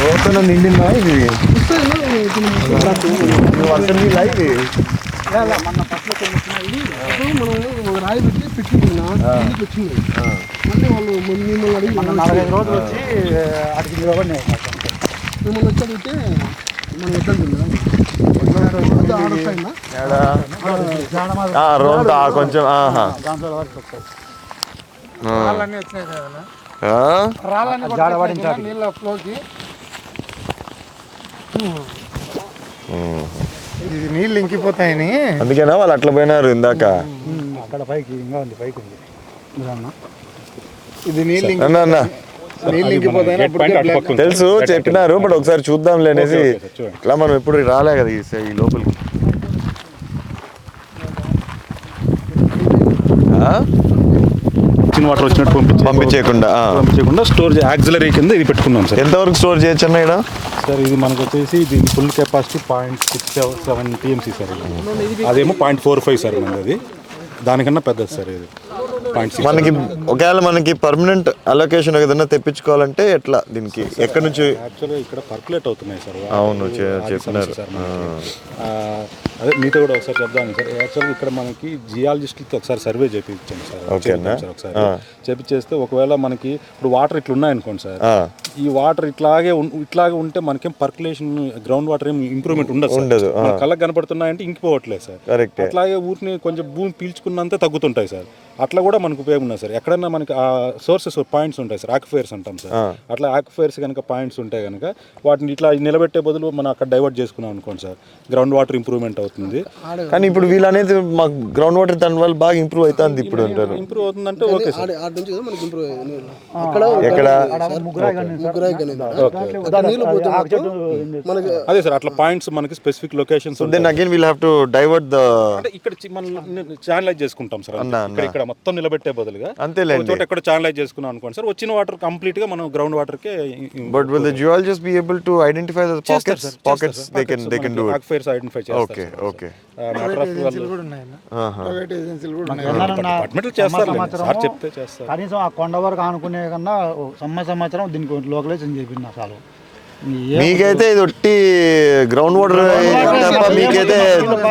Road నిండిందా ఇది వర్షం నీళ్ళ ఇది మన పట్ల మనం రాయి పెట్టి పెట్టుకున్నా వచ్చింది మళ్ళీ వాళ్ళు మిమ్మల్ని అడిగి 45 రోజులు వచ్చి అడిగి నిలబడినాయి మిమ్మల్ని వచ్చి అడిగితే మనం వద్దంటుందా కొంచెం దాంట్లో వరకు వస్తాయి రాళ్ళన్నీ వచ్చినాయి కదా రాళ్ళన్నీ నీళ్ళ ఫ్లోకి ఇది నీళ్ళు ఇంకిపోతాయని అందుకేనా వాళ్ళు అట్లా పోయినారు ఇందాక. అక్కడ పైకి ఇంకా ఉంది, పైకి ఉంది. ఇది నీళ్ళు తెలుసు చెప్పినారు, బట్ ఒకసారి చూద్దాంలే అనేసి. ఇట్లా మనం ఎప్పుడు రాలే కదా ఈ లోపలికి. వాటర్ వచ్చినట్టు పంపించకుండా స్టోర్ యాక్సిలరీ కింద ఇది పెట్టుకున్నాం సార్. ఎంతవరకు స్టోర్ చేయొచ్చు అన్న ఇక్కడ? సార్ ఇది మనకు వచ్చేసి దీని ఫుల్ కెపాసిటీ 0.67 TMC సార్. అదేమో 0.45 సార్ మనది. అది దానికన్నా పెద్దది సార్ ఇది. మనకి ఒకవేళ మనకి పర్మనెంట్ అలొకేషన్ ఏదైనా తెప్పించుకోవాలంటే ఎట్లా దీనికి ఎక్కడి నుంచి? యాక్చువల్గా ఇక్కడ పర్కులేట్ అవుతున్నాయి సార్. అవును చెప్పినారు సార్. అదే మీతో కూడా ఒకసారి చెప్దాం సార్. యాక్చువల్గా ఇక్కడ మనకి జియాలజిస్ట్కి ఒకసారి సర్వే చేయించాం సార్. ఒకసారి చేపించేస్తే ఒకవేళ మనకి ఇప్పుడు వాటర్ ఇట్లా ఉన్నాయనుకోండి సార్, ఈ వాటర్ ఇట్లాగే ఉంటే మనకేం పర్కులేషన్ గ్రౌండ్ వాటర్ ఏం ఇంప్రూవ్మెంట్ ఉండదు. కళ్ళకి కనపడుతున్నాయంటే ఇంకిపోవట్లేదు సార్. అట్లాగే ఊరిని కొంచెం భూమి పీల్చుకున్నంతే తగ్గుతుంటాయి సార్. అట్లా కూడా మనకు ఉపయోగం ఉన్నాయి సార్. ఎక్కడన్నా మనకి ఆ సోర్సెస్ పాయింట్స్ ఉంటాయి సార్, ఆక్యుఫైర్స్ అంటాం సార్. అట్లా ఆక్యుఫైర్స్ కనుక పాయింట్స్ ఉంటాయి కనుక వాటిని ఇట్లా నిలబెట్టే బదులు మనం అక్కడ డైవర్ట్ చేసుకున్నాం అనుకోండి సార్, గ్రౌండ్ వాటర్ ఇంప్రూవ్మెంట్ అవుతుంది. కానీ ఇప్పుడు వీళ్ళు అనేది మా గ్రౌండ్ వాటర్ దాని వల్ల బాగా ఇంప్రూవ్ అవుతుంది. ఇప్పుడు అంటారు ఇంప్రూవ్ అవుతుందంటే ఓకే సార్. అదే సార్, అట్లా పాయింట్స్ మనకి specific locations. Then again will have to divert the, అంటే ఇక్కడ మనం ఛానలైజ్ చేసుకుంటాం సార్. ఇక్కడ మొత్తం నిలబెట్టే బదులుగా అంతేలేండి చోట ఎక్కడ ఛానలైజ్ చేసుకున్నాం అనుకోండి సార్, వచ్చిన వాటర్ కంప్లీట్ గా మనం గ్రౌండ్ వాటర్ కే. But will the geologist be able to identify the pockets they can do it. Aquifers identify చేస్తారు. ఓకే కనీసం ఆ కొండ వరకు ఆనుకునే కన్నా సంవత్సరం దీనికి లోకలైజేషన్ చేపించిన చాలు. మీకైతే ఇది ఒట్టి గ్రౌండ్ వాటర్ తప్ప మీకైతే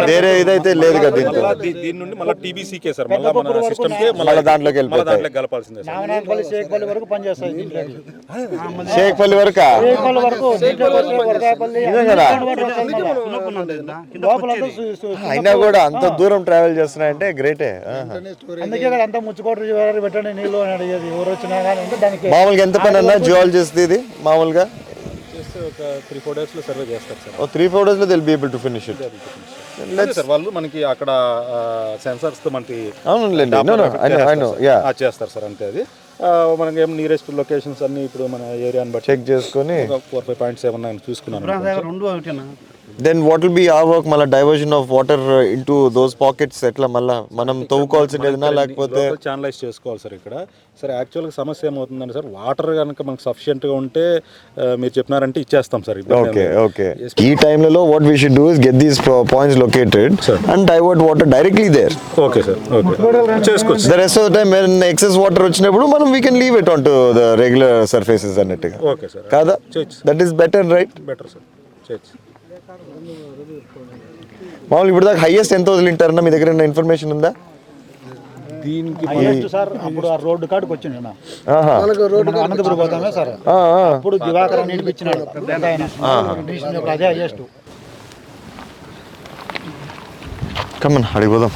వేరే ఇదైతే లేదు కదా. దీని నుండి మళ్ళీ టీబీసీకే సార్, మళ్ళీ మన సిస్టమ్ కే మళ్ళీ దాంట్లోకి వెళ్ళిపోతాయి. కలపాల్సిందే. షేక్పల్లి వరకు పనిచేస్తాయి. షేక్పల్లి వరకు అయినా కూడా అంత దూరం ట్రావెల్ చేస్తున్నాయంటే గ్రేటే. అందుకే అంతా ముచ్చుకోట పెట్టండి నీళ్ళు అని అడిగేది ఎవరు వచ్చినా కానీ. దానికి మామూలుగా ఎంత పని అన్నా జియాలజిస్ట్ ఇది మామూలుగా ఒక 3-4 days లో సర్వే చేస్తారు సార్. 3-4 days లో they will be able to finish it. Sir వాళ్ళు మనకి అక్కడ సెన్సార్స్ తో మనకి చేస్తారు సార్. అంతే. అది మనకి ఏం నియరెస్ట్ లొకేషన్స్ అన్ని ఇప్పుడు మన ఏరియాని బట్టి చెక్ చేసుకొని 4-5 పాయింట్స్ ఏమన్నా చూసుకున్నాను. Then what will be our work? మళ్ళీ diversion of water into those pockets ఎట్లా మళ్ళీ మనం తవ్వుకోవాల్సిందేనా లేకపోతే ఛానలైజ్ చేసుకోవాలి సార్ ఇక్కడ. సార్ యాక్చువల్గా సమస్య ఏమవుతుందంటే సార్, వాటర్ కనుక మనకు సఫిషియెంట్గా ఉంటే మీరు చెప్పినారంటే ఇచ్చేస్తాం సార్. ఓకే ఈ టైంలో what we should do is get these points located and divert water directly there. Okay sir, చేసుకోవచ్చు. The rest of the time when excess water వచ్చినప్పుడు మనం we can leave it on to the regular surfaces అన్నట్టుగా. Okay sir, కాదా? That is better right? Better sir, చేయొచ్చు. మామూలు ఇప్పుడు దాకా highest ఎంత వదిలింటారన్నా మీ దగ్గర ఇన్ఫర్మేషన్ ఉందా? దీనికి సార్ అప్పుడు ఆ రోడ్డు కాడికి వచ్చింది అనంతపురం పోతామే సార్. అప్పుడు దివాకర్ నిడిపించినాడు అదే హైయెస్ట్. కమన్ అడిగిపోదాం.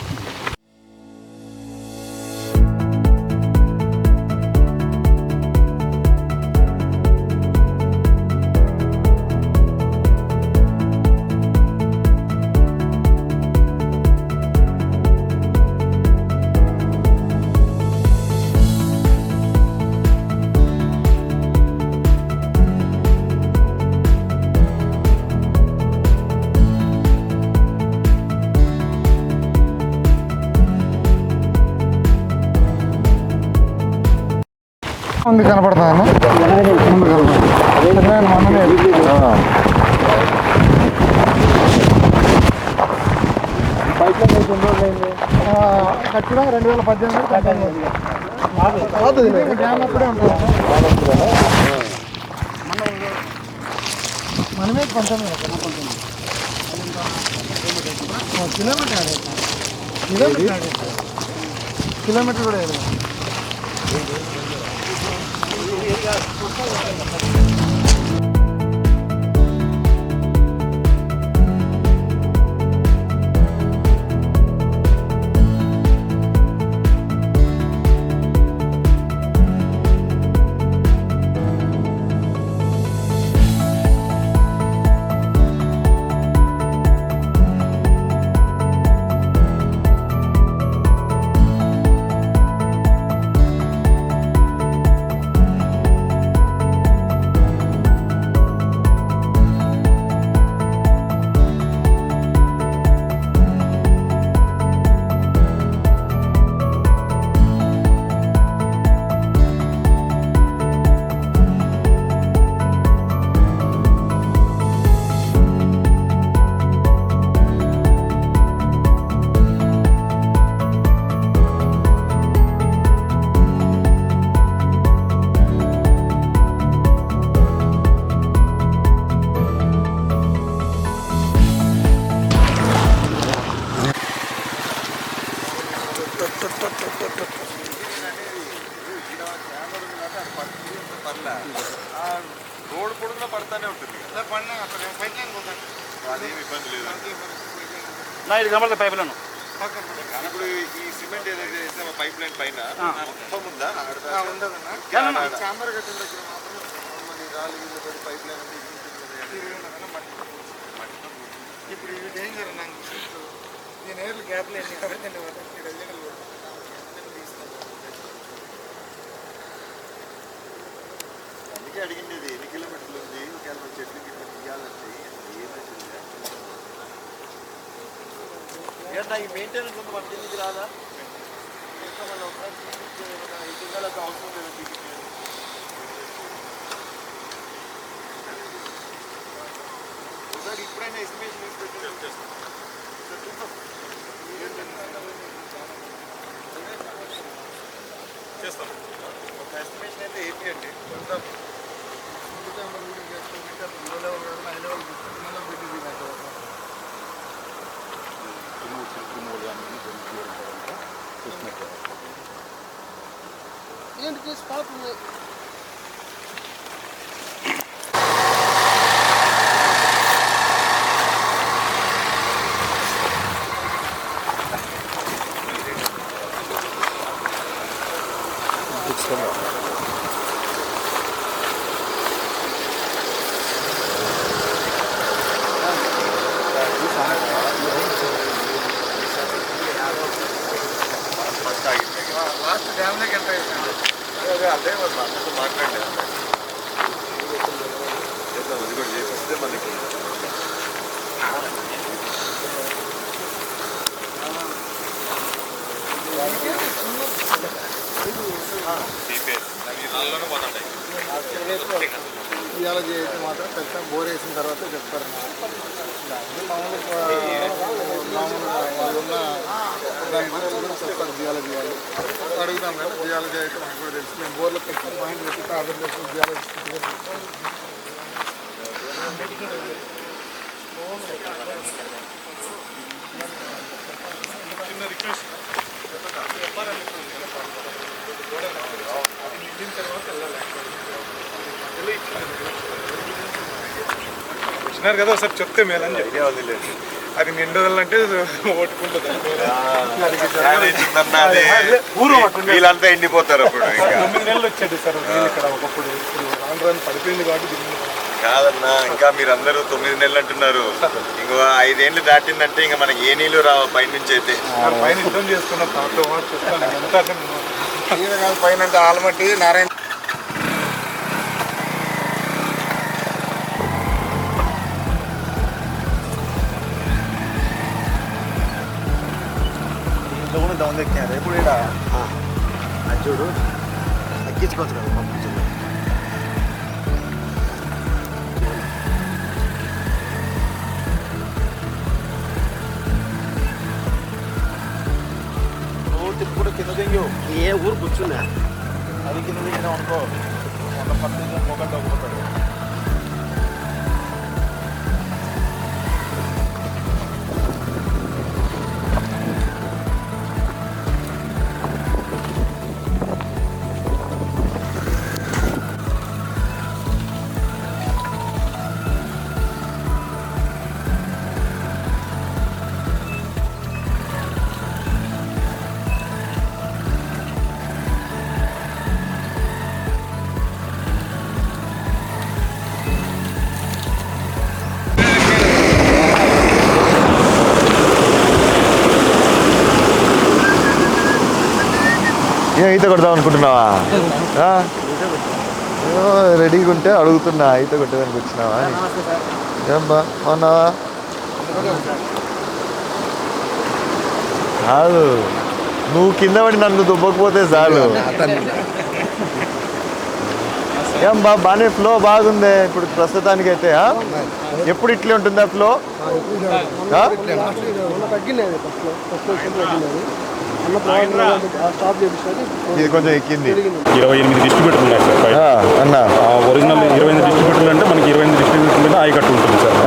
ముందు కనపడతాను కట్టినా 2018 డ్యామ్ అప్పుడే ఉంటుంది. మనమే కొంచెం కిలోమీటర్ కూడా లేదు. రోడ్ పొడుగునా పడతానే ఉంటుంది కదా, అదేమి ఇబ్బంది లేదు. ఇది కనబడతాయి పైపులను. ఇప్పుడు ఈ సిమెంట్ ఏదైతే వేసామో పైప్ లైన్ పైన మొత్తం ఉందా? చాంబర్ కట్టిన దగ్గర మాత్రం రాళ్ళు పడి పైప్ లైన్ ఇప్పుడు ఇవి డేంజర్ నాకు. నేను ఏర్లు గ్యాప్ లేదు కాబట్టి అందుకే అడిగింది ఎన్ని కిలోమీటర్లు ఉంది, ఒకవేళ చెట్లు గిట్ల తీయాలంటే ఏమైనా ఈ మెయింటెనెన్స్ ఉంది, మన కిందికి రాదా? అవసరం లేదు. ఒకసారి ఇప్పుడైనా ఎస్టిమేషన్ చేస్తాం. ఒక ఎస్టిమేషన్ అయితే ఏంటి అంటే ఏంటి స్పాట్ లాస్ట్ డ్యామ్లోకి ఎంటర్ అయిపోయింది. అదే అందరితో మాట్లాడలేదు. అది కూడా చేపిస్తే మనకి జియాలజీ అయితే మాత్రం ఖచ్చితంగా బోర్ వేసిన తర్వాత చెప్తారు. మామూలు వాళ్ళు ఉన్న దాని గురించి చెప్తారు జియాలజీ వాళ్ళు. అడుగుతాం కదా, జియాలజీ అయితే మనకు కూడా తెలుసు. మేము బోర్లో ఖచ్చితంగా పాయింట్ పెట్టి ఆర్డర్ చేసి జియాలజీ చిన్న రిక్వెస్ట్ వచ్చినారు కదా, ఒకసారి చెప్తే మేలని చెప్పి అది నిండాలంటే ఓటుకుంటుంది. వీళ్ళంతా ఎండిపోతారు అప్పుడు. 9 నెలలు వచ్చాడు సార్ ఇక్కడ ఒకప్పుడు. రాను పడిపోయింది కాబట్టి కాదన్నా, ఇంకా మీరు అందరూ 9 నెలలు అంటున్నారు. ఇంకో 5 ఏళ్ళు దాటిందంటే ఇంకా మనకి ఏ నీళ్ళు రావు పైన నుంచి అయితే. పైన యుద్ధం చేసుకున్నాం పైన అంటే ఆల్మట్టి నారాయణ దౌన్ ఎక్కారు. ఇప్పుడు ఇక్కడ చూడు తగ్గించుకోవచ్చు కదా పంపించదు. కూడా కింద దింగు ఏ ఊరు కూర్చున్నా అది కింద దిగినా అనుకో 100% మొగండి ఒప్పుకుంటాడు. ఏం ఈత కొడదాం అనుకుంటున్నావా? రెడీగా ఉంటే అడుగుతున్నా, ఈత కొట్టేదానికి వచ్చినావా? ఏమ్మా అవునావా? కాదు, నువ్వు కింద పడి నన్ను దుబ్బకపోతే చాలు. ఏం బాగానే ఫ్లో బాగుంది ఇప్పుడు ప్రస్తుతానికి అయితే. ఎప్పుడు ఇట్లే ఉంటుందా ఫ్లో? ఇది కొంచెం ఎక్కింది. 28 డిస్ట్రిబ్యూటర్లు ఉన్నాయి సార్ అన్న. ఒరిజినల్ 28 డిస్ట్రిబ్యూటర్లు అంటే మనకి 28 డిస్ట్రిబ్యూటర్ మీద ఆయకట్టు ఉంటుంది సార్.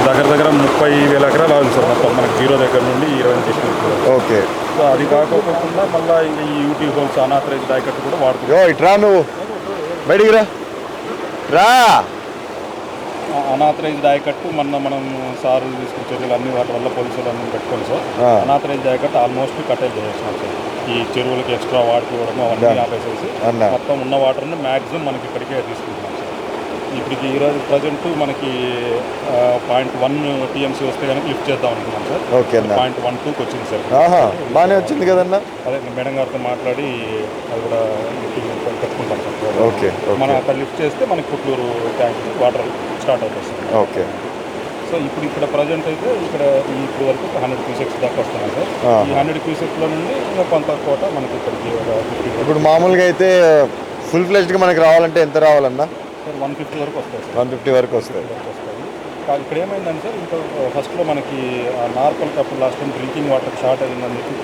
దగ్గర 30,000 ఎకరాలు అవుతుంది సార్ మొత్తం మనకి జీరో దగ్గర నుండి 28 డిస్ట్రిబ్యూటర్. ఓకే. సో అది కాకోకుండా మళ్ళీ ఇంకా ఈ యూటీ హోల్స్ అనాథరైజ్డ్ ఆయకట్టు కూడా వాడుతున్నాం. ఇట్రా నువ్వు బయటికి రా. అనాథరైజ్డ్ ఆయకట్టు మనం సార్లు తీసుకున్న చర్యలు అన్ని వాటి వల్ల పోలీసులు అన్ని పెట్టుకోండి సార్. అనాథరైజ్డ్ ఆయకట్టు ఆల్మోస్ట్ కట్టేజ్ చేసేసినాం సార్. ఈ చెరువులకి ఎక్స్ట్రా వాటర్ ఇవ్వడము అవన్నీ ఆపేసేసి మొత్తం ఉన్న వాటర్ని మ్యాక్సిమం మనకి ఇక్కడికే తీసుకుంటున్నాం సార్. ఇప్పటికి ఈరోజు ప్రజెంట్ మనకి 0.1 TMC వస్తే కనుక లిఫ్ట్ చేద్దాం అనుకున్నాం సార్. 0.12కి వచ్చింది సార్. బాగానే వచ్చింది కదన్నా. అదే మేడం గారితో మాట్లాడి అది కూడా పెట్టుకుంటాం సార్. ఓకే. మనం అక్కడ లిఫ్ట్ చేస్తే మనకి పుట్లూరు ట్యాంక్ వాటర్ స్టార్ట్ అవుతుంది సార్. ఓకే. సో ఇప్పుడు ఇక్కడ ప్రజెంట్ అయితే ఇక్కడ ఇప్పుడు వరకు 100 క్యూసెక్స్ దాకా వస్తున్నాయి సార్. ఈ 100 క్యూసెక్స్లో నుండి ఇంకా కొంత కోట మనకి ఇక్కడికి ఇప్పుడు మామూలుగా అయితే ఫుల్ ఫ్లెజ్డ్గా మనకి రావాలంటే ఎంత రావాలన్నా? సార్ 150 వరకు వస్తాయి సార్. 150 వరకు వస్తాయి. ఇక్కడ ఏమైందంటే సార్ ఇంకా ఫస్ట్లో మనకి నార్కల్కి అప్పుడు last time drinking water short అయిందని చెప్పి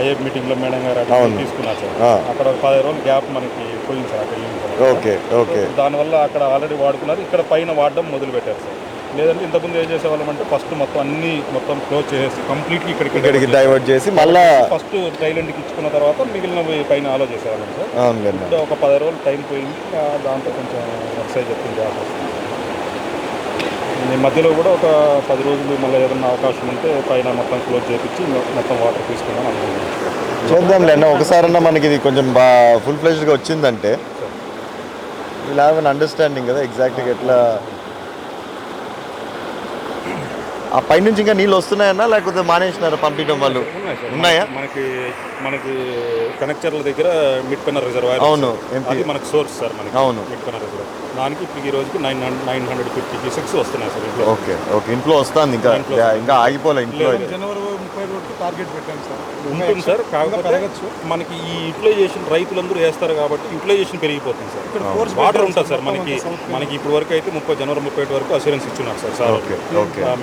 ఐఏబ్ మీటింగ్లో మేడం గారు తీసుకున్నారు సార్. అక్కడ 10 రోజులు గ్యాప్ మనకి పోయింది సార్ అక్కడ. ఓకే. ఓకే. దానివల్ల అక్కడ ఆల్రెడీ వాడుకున్నారు, ఇక్కడ పైన వాడడం మొదలు పెట్టారు సార్. లేదంటే ఇంతకుముందు ఏం చేసేవాళ్ళం అంటే ఫస్ట్ మొత్తం క్లోజ్ చేసి కంప్లీట్లీ ఇక్కడికి డైవర్ట్ చేసి మళ్ళీ ఫస్ట్ థైలాండ్కి ఇచ్చుకున్న తర్వాత మిగిలిన పైన ఆలో చేసేవాళ్ళం సార్. ఇప్పుడు ఒక 10 రోజులు టైం పోయింది, దాంతో కొంచెం ఎక్సైజ్ ఎక్కువ చేయాల్సి వస్తుంది. మధ్యలో కూడా ఒక 10 రోజులు మళ్ళీ ఏదైనా అవకాశం ఉంటే పైన మొత్తం క్లోజ్ చేయించి మొత్తం వాటర్ తీసుకుందాం అనుకుంటున్నాం. చేద్దాంలే అన్న, ఒకసారన్నా మనకి ఇది కొంచెం ఫుల్ ఫ్లెజ్డ్గా వచ్చిందంటే వీల్ హ్యావ్ అన్ అండర్స్టాండింగ్ కదా ఎగ్జాక్ట్గా ఎట్లా. ఆ పైనుంచి ఇంకా నీళ్ళు వస్తున్నాయన్నా లేకపోతే మానేసినారా పంపించడం వాళ్ళు? ఉన్నాయా? మనకి కనెక్చర్ల దగ్గర మిడ్ పెన్నర్ రిజర్వాయర్. అవును, అది మనకి సోర్స్ సార్ మనకి. అవును, మిడ్ పెన్నర్ రిజర్వాయర్. దానికి ఇప్పుడు ఈ రోజుకి 950 క్యూసెక్స్ వస్తున్నాయి సార్ ఇంట్లో. ఓకే. ఇంట్లో వస్తుంది, ఇంకా ఆగిపోలే. ఇంట్లో జనవరి 30 వరకు టార్గెట్ పెట్టాం సార్. ఉంటుంది సార్, కాకపోతే మనకి ఈ యూటిలైజేషన్ రైతులందరూ వేస్తారు కాబట్టి యూటిలైజేషన్ పెరిగిపోతుంది సార్. వాటర్ ఉంటుంది సార్ మనకి ఇప్పుడు వరకు అయితే జనవరి 31 వరకు అష్యూరెన్స్ ఇచ్చున్నారు సార్.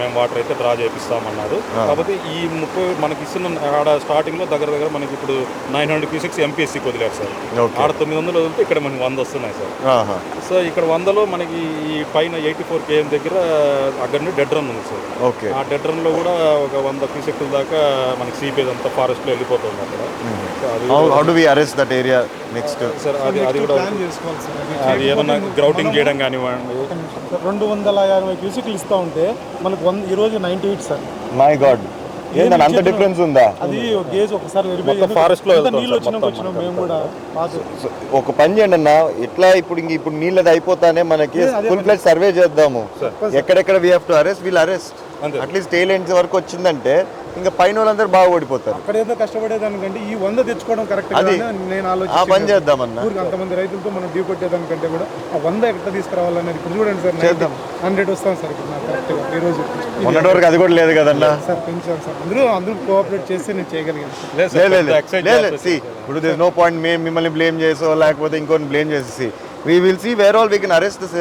మేము వాటర్ అయితే డ్రా చేపిస్తామన్నారు. కాకపోతే ఈ 30 మనకి ఇస్తున్న ఆడ స్టార్టింగ్లో దగ్గర మనకి ఇప్పుడు 900 క్యూసెక్స్ ఎంపీఎస్సీకి వదిలేరు సార్. ఆడ 900 వదిలితే ఇక్కడ మనకి 100 వస్తున్నాయి సార్. సో ఇక్కడ 100లో మనకి ఈ పైన 84 km దగ్గర అక్కడ నుండి డెడ్ రన్ ఉంది సార్. ఆ డెడ్ రన్లో కూడా ఒక 100 క్యూసెక్ల దాకా మనకి సీపేజ్ అంతా ఫారెస్ట్లో వెళ్ళిపోతుంది అక్కడ. How do we arrest that area next? Sir అది కూడా అది ఏమన్నా గ్రౌటింగ్ చేయడం కానివ్వండి. 250 క్యూసెక్లు ఇస్తూ ఉంటే మనకు ఈరోజు 98 సార్. మై గాడ్, ఏంటంటే అంత డిఫరెన్స్ ఉందా? అది గేజ్ ఒకసారి ఫారెస్ట్ లో నీళ్ళు వచ్చినాం మేము కూడా. ఒక పని చేయండి అన్న, ఇట్లా ఇప్పుడు నీళ్ళది అయిపోతానే మనకి ఫుల్ ఫ్లెజ్ సర్వే చేద్దాము. ఎక్కడెక్కడ we have to arrest, we'll arrest. At least tail ends వరకు వచ్చిందంటే ఇంకా పైన వాళ్ళందరూ బాగా ఓడిపోతారు. అక్కడ ఏదో కష్టపడేదానికంటే ఈ 100 తెచ్చుకోవడం కరెక్ట్ నేను ఆ పని చేద్దామన్నా. అంతమంది రైతులతో మనం డ్యూ కొట్టేదానికంటే కూడా ఆ 100 ఎట్లా తీసుకురావాలనేది ఇప్పుడు చూడండి సార్. చేద్దాం, 100 వస్తాం సార్ ఇప్పుడు నాకు కరెక్ట్గా. ఈ రోజు మొన్నటి వరకు అది కూడా లేదు కదన్నా సార్. పెంచాం సార్, అందరూ కోఆపరేట్ చేస్తే నేను చేయగలిగాను. ఇప్పుడు దేర్ నో పాయింట్ మేము మిమ్మల్ని బ్లేమ్ చేసో లేకపోతే ఇంకొని బ్లేమ్ చేసేసి we will see where all we can arrest this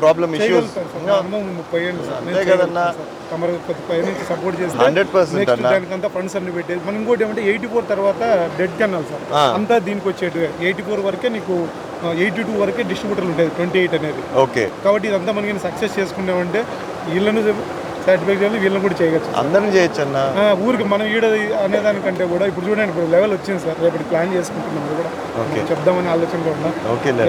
problem issues. 30 ఏళ్ళు సార్ అంతే కదన్నా. కమర్ 10 నుంచి సపోర్ట్ చేస్తే 100% అన్న. దానికంతా ఫండ్స్ అన్ని పెట్టేది. మనం ఇంకోటి ఏమంటే 84 తర్వాత డెడ్ కెనాల్ సార్ అంతా దీనికి వచ్చేటి. 84 వరకే నీకు 82 వరకే డిస్ట్రిబ్యూటర్లు ఉంటుంది, 28 అనేది. ఓకే. కాబట్టి ఇదంతా మనకి సక్సెస్ చేసుకున్నామంటే వీళ్ళను సర్టిఫికేట్ చేయాలి, వీళ్ళని కూడా చేయవచ్చు, అందరం చేయొచ్చు అన్న. ఊరికి మనం ఈడ అనేదానికంటే కూడా ఇప్పుడు చూడండి ఇప్పుడు లెవెల్ వచ్చింది సార్. రేపటి ప్లాన్ చేసుకుంటున్నాం కూడా చెప్దామని ఆలోచనలో ఉన్నాం.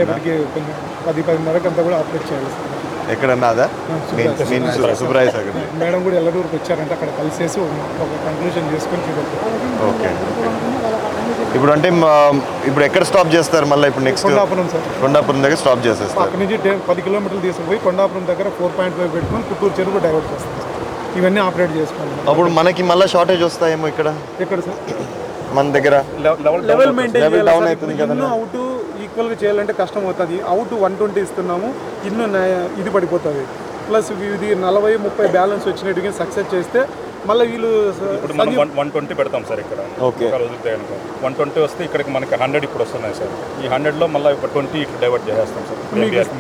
రేపటికి కొంచెం 10-10:30 అంతా కూడా ఆపరేట్ చేయాలి సార్. ఎక్కడన్నాదా సూపర్వైజ్ అక్కడ మేడం కూడా ఎల్లూరుకి వచ్చారంటే అక్కడ కలిసేసి ఒక కన్క్లూషన్ చేసుకొని చూడొచ్చు. ఓకే. ఇప్పుడు అంటే ఇప్పుడు ఎక్కడ స్టాప్ చేస్తారు మళ్ళీ? ఇప్పుడు నెక్స్ట్ కొండాపురం సార్. కొండాపురం దగ్గర స్టాప్ చేసేస్తారు. అక్కడ నుంచి 10 కిలోమీటర్లు తీసుకుపోయి కొండాపురం దగ్గర 4.5 పెట్టుకొని పుత్తూరు చెరువు డైవర్ట్ చేస్తాం సార్. ఇవన్నీ ఆపరేట్ చేసుకోవాలి. అప్పుడు మనకి మళ్ళీ షార్టేజ్ వస్తాయేమో ఇక్కడ. ఎక్కడ సార్? మన దగ్గర లెవెల్ మెయింటైన్ లెవెల్ డౌన్ అవుతుంది కదా. ఇన్ను అవుట్ ఈక్వల్గా చేయాలంటే కష్టం అవుతుంది. అవుట్ 120 ఇస్తున్నాము, ఇన్ను ఇది పడిపోతుంది. ప్లస్ ఇది 40-30 బ్యాలెన్స్ వచ్చినట్టుగా సక్సెస్ చేస్తే మళ్ళీ వీళ్ళు ఇప్పుడు మనం 120 పెడతాం సార్ ఇక్కడ. ఓకే. వదిలితే 120 వస్తే ఇక్కడికి మనకి 100 ఇప్పుడు వస్తున్నాయి సార్. ఈ 100లో మళ్ళీ 20 ఇక్కడ డైవర్ట్ చేసేస్తాం సార్.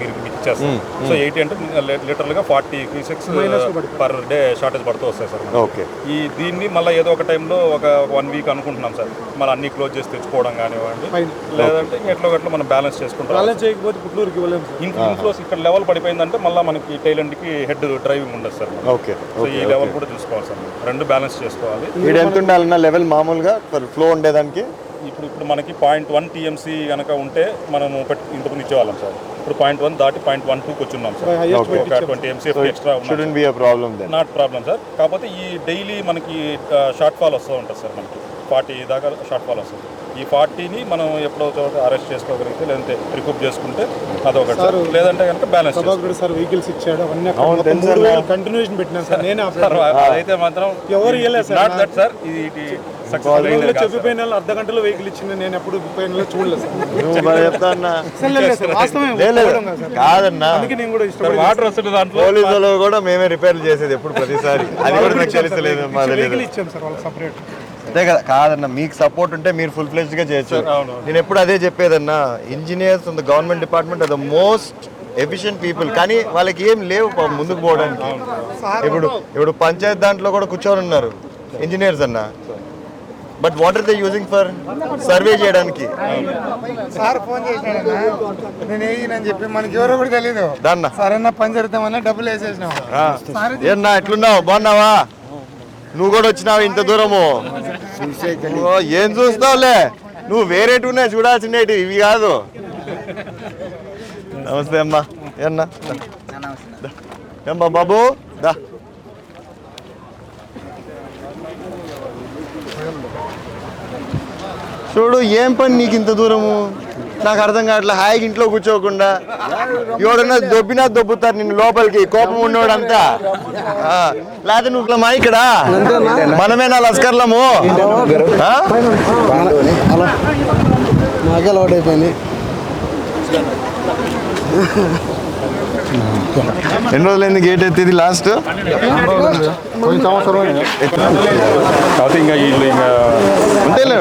మీరు ఇచ్చేస్తాం. సో 80 అంటే లిటరల్గా 40 క్యూసెక్స్ పర్ డే షార్టేజ్ పడుతూ వస్తాయి సార్. ఓకే. దీన్ని మళ్ళీ ఏదో ఒక టైంలో ఒక 1 వీక్ అనుకుంటున్నాం సార్, మళ్ళీ అన్ని క్లోజ్ చేసి తెచ్చుకోవడం కానివ్వండి, లేదంటే ఎట్లో గట్లా మనం బ్యాలెన్స్ చేసుకుంటాం. బ్యాలెన్స్ చేయకపోతే పుట్లూరుకి ఇవ్వలేము. ఇంట్లో ఇక్కడ లెవెల్ పడిపోయిందంటే మళ్ళీ మనకి టైలెంట్కి హెడ్ డ్రైవింగ్ ఉండదు సార్. ఓకే. సో ఈ లెవెల్ కూడా చూసుకోవాలి సార్, రెండు బ్యాలెన్స్ చేసుకోవాలి. వీడు ఎంత ఉండాలన్న లెవెల్ మామూలుగా ఫ్లో ఉండేదానికి? ఇప్పుడు మనకి 0.1 TMC కనుక ఉంటే మనము ఇంతకుముందు ఇచ్చేవాళ్ళం సార్. ఇప్పుడు 0.1 దాటి 0.12కి వచ్చున్నాం సార్. ఒక 20 MCF extra shouldn't be a problem then. Not problem sir. కాకపోతే ఈ డైలీ మనకి షార్ట్ ఫాల్ వస్తూ ఉంటుంది సార్. మనకి 40 దాకా షార్ట్ ఫాల్ వస్తుంది. ఈ 40ని మనం ఎప్పుడో చోట అరెస్ట్ చేసుకోగలిగితే, లేదంటే రికూప్ చేసుకుంటే అదొకటి సార్. లేదంటే కనుక బ్యాలెన్స్ సార్ వెహికల్స్ ఇచ్చాడు అవన్నీ కంటిన్యూషన్ పెట్టినాను సార్. నేనే అయితే మాత్రం ఎవరు ఇవ్వలేదు సార్. నాట్ దట్ సార్, ఇది చెప్పిపోయిన వాళ్ళు అర్ధ గంటలో వెహికల్ ఇచ్చింది, నేను ఎప్పుడు 30 నెలలు చూడలేదు కాదన్నా. నేను కూడా ఇష్టం. వాటర్ వస్తుంది దాంట్లో. పోలీసులు కూడా మేమే రిపేర్ చేసేది ఎప్పుడు ప్రతిసారి. అది కూడా నాకు తెలుస్తలేదు. ఇచ్చాం సార్ వాళ్ళకి సపరేట్. అంతే కదా. కాదన్నా, మీకు సపోర్ట్ ఉంటే మీరు ఫుల్ ఫ్లెజ్డ్ గా చేయొచ్చు. నేను ఎప్పుడు అదే చెప్పేదన్నా, engineers in the government department are the most efficient people. కానీ వాళ్ళకి ఏం లేవు ముందుకు పోవడానికి. ఇప్పుడు పంచాయత్ దాంట్లో కూడా కూర్చొని ఉన్నారు ఇంజనీర్స్ అన్న. But what are they using for? Survey చేయడానికి. సార్ ఫోన్ చేసినాడన్నా, నేను వేయనని చెప్పి మనకి ఎవరో కూడా తెలీదు. దాన్న సరైన పని జరుగుతామన్నా డబ్బులు వేసేసినాం. ఏన్నా ఎట్లున్నావు? బాగున్నావా? నువ్వు కూడా వచ్చినావు ఇంత దూరము. ఏం చూస్తావులే, నువ్వు వేరేటి ఉన్నాయి చూడాల్సినవి, ఇవి కాదు. నమస్తే అమ్మా. ఏన్నా ఏమ్మా బాబు దా. చూడు ఏం పని నీకు ఇంత దూరము, నాకు అర్థం కావట్లే. హాయిగా ఇంట్లో కూర్చోకుండా ఎవడన్నా దొబ్బినా దొబ్బుతారు నిన్ను లోపలికి, కోపం ఉన్నోడంతా. లేకపోతే నువ్వు మా ఇక్కడ మనమేనా లస్కర్లము? లోడ్ అయిపోయింది. ఎన్ని రోజులైంది గేట్ ఎత్తిది లాస్ట్? కాబట్టి ఇంకా వీళ్ళు ఇంకా అంతేలే.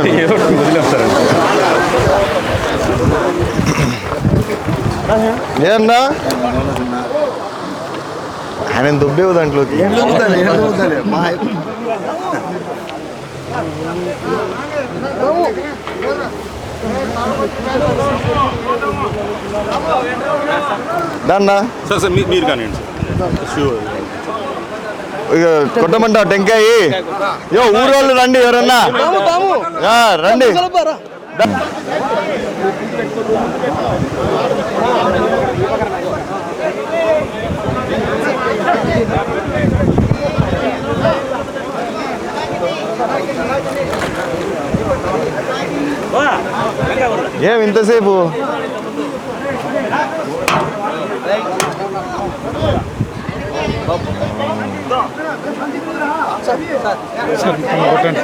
వదిలేం సార్. ఏమన్నా ఆయన దుబ్బేవు దాంట్లోకి. దాన్నా సార్ సార్ మీరు కానివ్వండి సార్. ఇక కొట్టమంటావు టెంకాయ? యో ఊరోళ్ళు రండి, ఎవరన్నా రండి. ఏం ఇంతసేపు?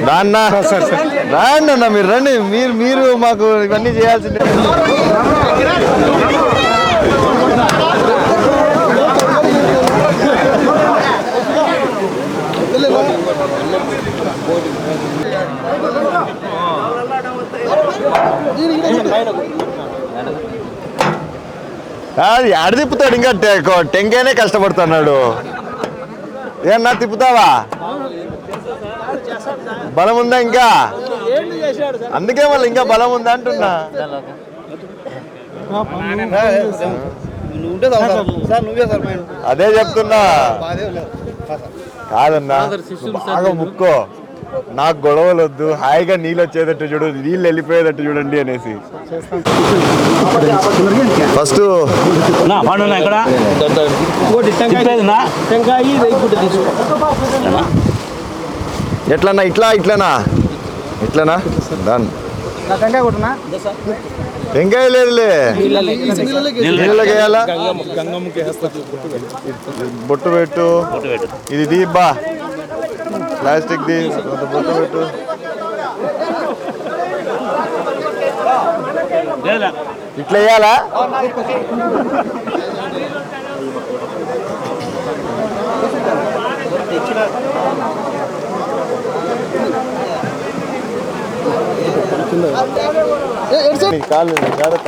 రాన్నా రాండి అన్న, మీరు రండి. మీరు మాకు ఇవన్నీ చేయాల్సిందే. అది ఆడ తిప్పుతాడు, ఇంకా టెంకాయనే కష్టపడుతున్నాడు. ఏమన్నా తిప్పుతావా? బలం ఉందా ఇంకా? అందుకే మళ్ళీ ఇంకా బలం ఉందా అంటున్నా. అదే చెప్తున్నా. కాదన్నా బాగా ముక్కో, నాకు గొడవలు వద్దు, హాయిగా నీళ్ళు వచ్చేటట్టు చూడు, నీళ్ళు వెళ్ళిపోయేటట్టు చూడండి అనేసి. ఫస్ట్ ఎట్లన్నా ఇట్లానా దాన్ని టెంకాయ లేదులే, నీళ్ళకి వేయాలా? బొట్టు పెట్టు, ఇది దీబ్బా ప్లాస్టిక్ ది బొట్టు పెట్టు. ఇట్లా వేయాలా? కాలు జాగ్రత్త.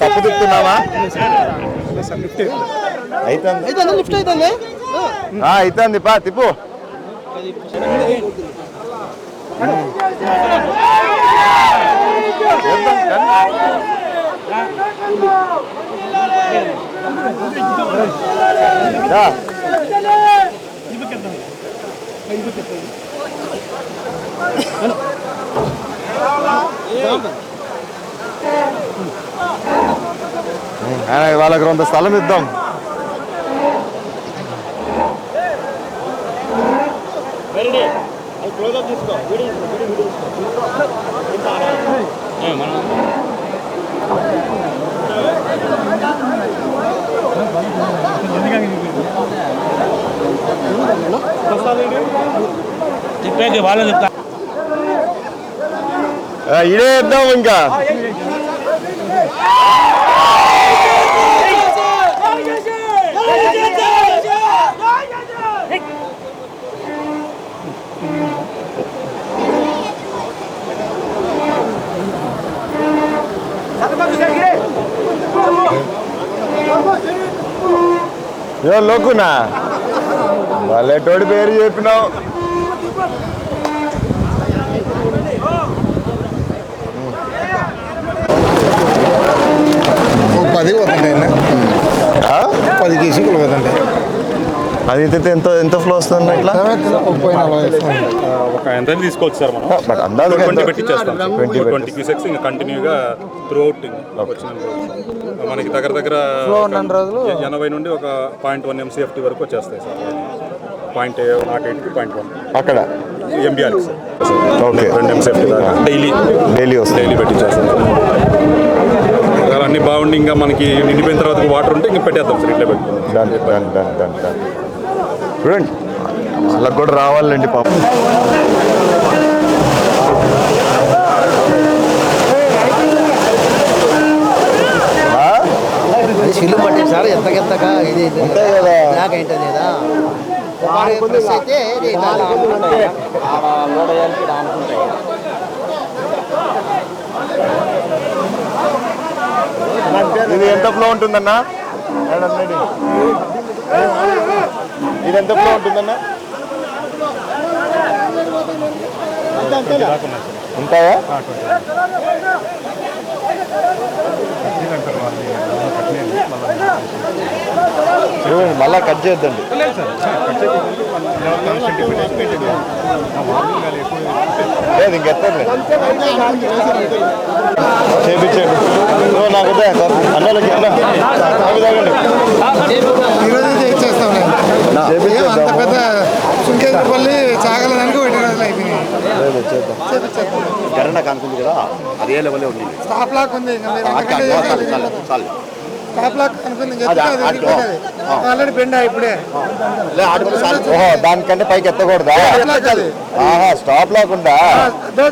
తప్పు తిప్పుతున్నావా? అవుతుంది పా తిప్పు. వాళ్ళకి కొంత స్థలం ఇద్దాం. ఇదే ఇద్దాం ఇంకా. లోకునా వాళ్ళేటోడి పేరు చెప్పినావు. పది పోతుంటాయి, 10 కేజీలు పోతుంటాయి. అది అయితే ఎంత ఫ్లో వస్తుంది ఇట్లా? ఒక ఎంత తీసుకోవచ్చు సార్ మనం. బట్ అందాజు 20 పెట్టించేస్తాం. 20 క్యూసెక్స్ ఇంకా కంటిన్యూగా త్రూ అవుట్ వచ్చిన మనకి దగ్గర 80 నుండి ఒక 0.1 MCFT వరకు వచ్చేస్తాయి సార్. 0.08 కి 0.1 అక్కడ MBR సార్. ఓకే, 2 MCFT దాకా డైలీ వస్తుంది. డైలీ పెట్టించేస్తాం. అన్నీ బాగుండి ఇంకా మనకి నిండిపోయిన తర్వాత వాటర్ ఉంటే ఇంకా పెట్టేద్దాం సార్. ఇట్లా పెట్టుకుంటాం. చూడండి వాళ్ళకి కూడా రావాలండి పాపం. సిల్లు పట్టి సార్ ఎంతకెంతగా ఇది ఉంటాయి కదా. నాకేంటది కదా అయితే ఇది ఎంత ఫ్లో ఉంటుందన్నా? ఇది ఎంత ఫ్లో ఉంటుందన్నా? ఉంటాయా? మళ్ళా కట్ చేద్దండి. లేదు ఇంకెత్తండి చేపించండి. నాకు అన్నలకి అంత పెద్ద సుంకేపల్లి చాగలదానికి 1 రోజులు అయిపోయింది. కరెంట్ అనుకుంది కదా, అదే లెవెల్ ఉంది. స్టాప్ లాక్ ఉంది. ఆల్రెడీ బెండ్ ఇప్పుడే. దానికంటే పైకి ఎత్తకూడదా? స్టాప్ లేకుండా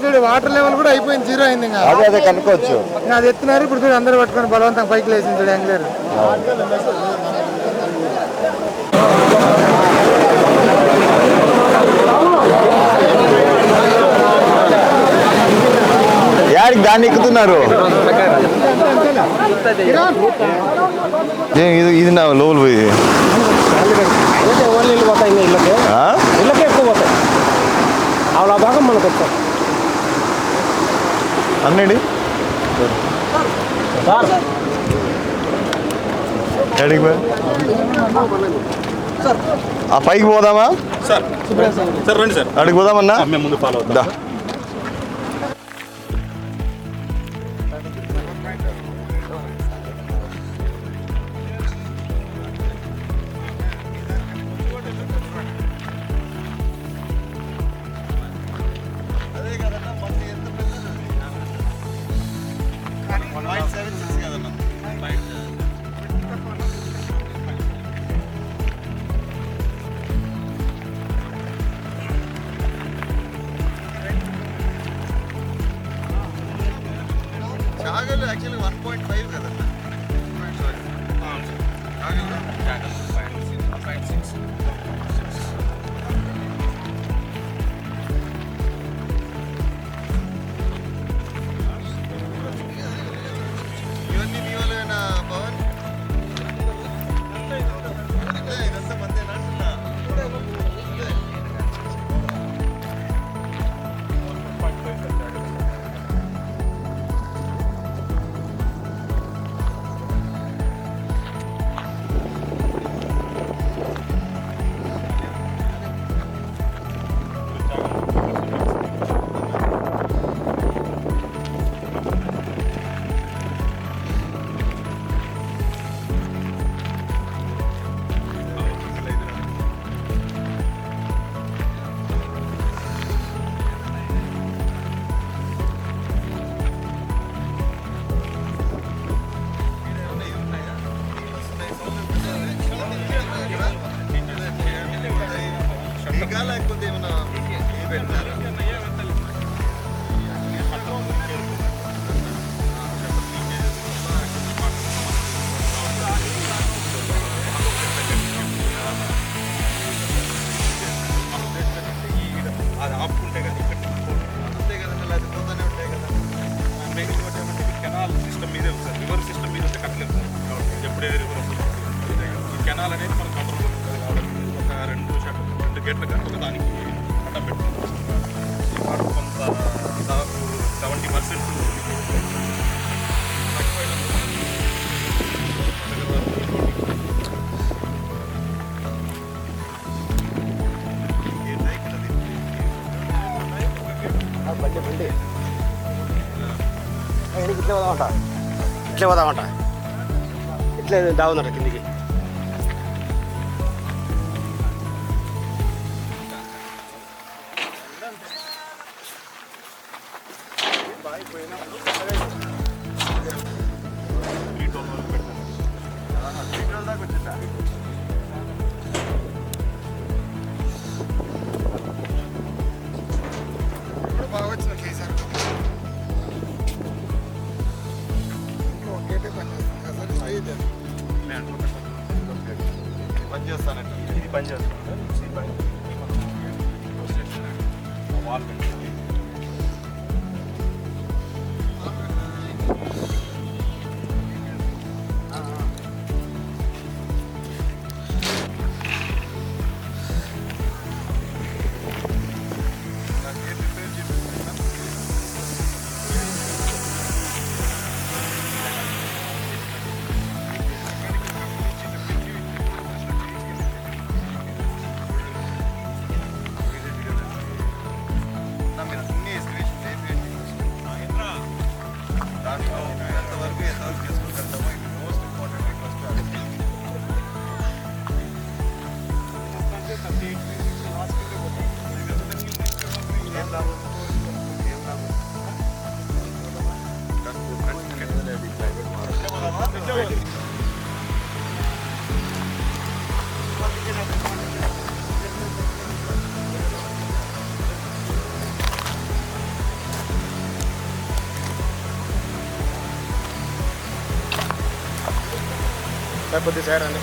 చూడు వాటర్ లెవెల్ కూడా అయిపోయింది, 0 అయింది. అదే కనుక్కోవచ్చు. అది ఎత్తున్నారు ఇప్పుడు. చూడు అందరూ పట్టుకొని బలవంతంగా పైకి లేచింది. చూడు యాంగ్లర్ యాడికి దాన్ని ఎక్కుతున్నారు? ఇది నా లోపల పోయి ఇళ్ళకే ఎక్కువ పోతాయి. అలా భాగం మనకు వస్తాయి అన్నండి. ఆ పైకి పోదామా సార్? సార్ రండి సార్, అడిగి పోదామన్నా. మేము ముందు ఫాలో అవుతాం. యాక్చువల్లీ 1.5 కదా. ఇవన్నీ మీ వాళ్ళేనా పవన్? ఇదంతా మందేనా అంటున్నా. లేకపోతే ఏమన్నా పెట్టారా? అది ఆపుకుంటే కదా ఇక్కడ అంతే కదండి, అది పోతానే ఉంటాయి కదా. మెయిన్ ఇంకోటి ఏమంటే కెనాల్ సిస్టమ్ మీదే ఉంది సార్. రివర్ సిస్టమ్ మీద ఉంటే కట్టలేదు సార్. ఎప్పుడే రివర్ వస్తుంది ఈ కెనాల్ అనేది మనకు కంట్రోల్ ఉంటుంది కాబట్టి ఒక 2 గేట్ల కానీ ఒక దానికి అడ్డం పెట్టుకుంటాం. ఈ వాటర్ కొంత దాదాపు 70% ఇట్లే పోదామంట ఇట్లే దావుందట కిందికి. ఇప్పుడు బాగా వచ్చిన కేసీఆర్ ఇంట్లో ఒక గేటే పనిచేస్తుంది కదా సార్. అయితే పని చేస్తానండి. ఇది పని చేస్తుంది వాల్ పెట్టి మీరు అన్ని ఎస్టిమేషన్ చేసేయండి. దాంట్లో ఎంతవరకు చేసుకుంటామో ఇది మోస్ట్ ఇంపార్టెంట్ ఫస్ట్. ఏం లాభం? ఏం లాభం? కొద్ది సైడ్ అండి.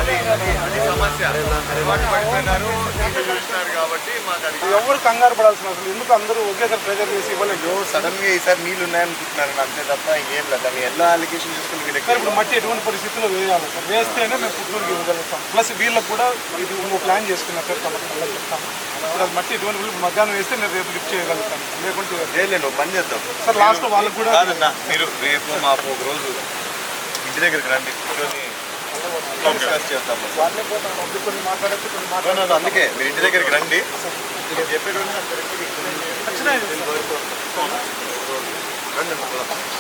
అది సమస్య. అలవాటు పడిపోయినారు, టీవీ చూసినారు కాబట్టి మాకు అది ఎవరు కంగారు పడాల్సిన అవసరం లేదు. ఎందుకు అందరూ ఒకేసారి ప్రెజర్ చేసి ఇవ్వలేదు. సడన్ గా ఈసారి నీళ్ళు ఉన్నాయనుకుంటున్నారు అంతే తప్ప ఇంకేం లేదు. మీ ఎలా అలిగేషన్ చేసుకుని వీళ్ళకి సార్ ఇప్పుడు మట్టి ఎటువంటి పరిస్థితుల్లో వేయాలి సార్, వేస్తేనే మేము పుత్తూరుకి ఇవ్వగలుగుతాం. ప్లస్ వీళ్ళకి కూడా ఇది ఇంకో ప్లాన్ చేసుకున్నా సార్ కమిటీ చెప్తాం. ఇప్పుడు అది మట్టి ఎటువంటి ఇప్పుడు మధ్యాహ్నం వేస్తే నేను రేపు లిఫ్ట్ చేయగలుగుతాను, లేకుంటే చేయలేను. పని చేద్దాం సార్ లాస్ట్ వాళ్ళకి కూడా కాదన్నా. మీరు రేపు మాకు ఒక రోజు ఇంటి దగ్గరికి రండి, కూర్చొని డిస్కస్ చేద్దాము. వాళ్ళే పోతాం. కొన్ని మాట్లాడచ్చు, కొన్ని మాట్లాడాలి. అందుకే మీరు ఇంటి దగ్గరికి రండి, చెప్పేటువంటి ఖచ్చితంగా రండి.